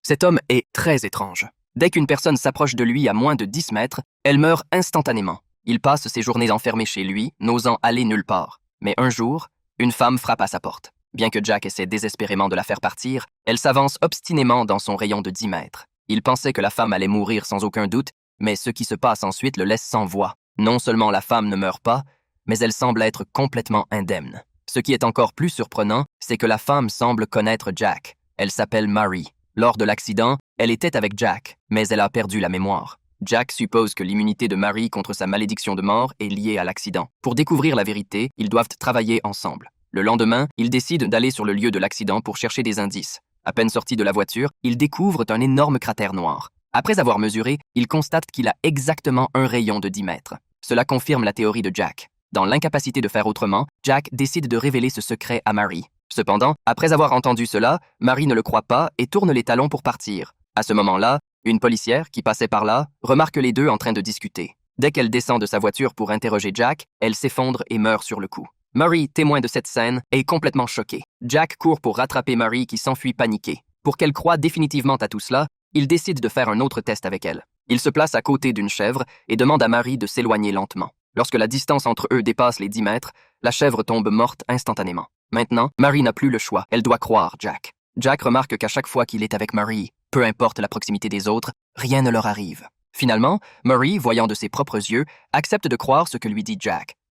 Cet homme est très étrange. Dès qu'une personne s'approche de lui à moins de 10 mètres, elle meurt instantanément. Il passe ses journées enfermées chez lui, n'osant aller nulle part. Mais un jour, une femme frappe à sa porte. Bien que Jack essaie désespérément de la faire partir, elle s'avance obstinément dans son rayon de 10 mètres. Il pensait que la femme allait mourir sans aucun doute, mais ce qui se passe ensuite le laisse sans voix. Non seulement la femme ne meurt pas, mais elle semble être complètement indemne. Ce qui est encore plus surprenant, c'est que la femme semble connaître Jack. Elle s'appelle Mary. Lors de l'accident, elle était avec Jack, mais elle a perdu la mémoire. Jack suppose que l'immunité de Mary contre sa malédiction de mort est liée à l'accident. Pour découvrir la vérité, ils doivent travailler ensemble. Le lendemain, ils décident d'aller sur le lieu de l'accident pour chercher des indices. À peine sortis de la voiture, ils découvrent un énorme cratère noir. Après avoir mesuré, ils constatent qu'il a exactement un rayon de 10 mètres. Cela confirme la théorie de Jack. Dans l'incapacité de faire autrement, Jack décide de révéler ce secret à Mary. Cependant, après avoir entendu cela, Mary ne le croit pas et tourne les talons pour partir. À ce moment-là, une policière qui passait par là remarque les deux en train de discuter. Dès qu'elle descend de sa voiture pour interroger Jack, elle s'effondre et meurt sur le coup. Mary, témoin de cette scène, est complètement choquée. Jack court pour rattraper Mary qui s'enfuit paniquée. Pour qu'elle croie définitivement à tout cela, il décide de faire un autre test avec elle. Il se place à côté d'une chèvre et demande à Mary de s'éloigner lentement. Lorsque la distance entre eux dépasse les 10 mètres, la chèvre tombe morte instantanément. Maintenant, Mary n'a plus le choix, elle doit croire Jack. Jack remarque qu'à chaque fois qu'il est avec Mary, peu importe la proximité des autres, rien ne leur arrive. Finalement, Mary, voyant de ses propres yeux, accepte de croire ce que lui dit Jack.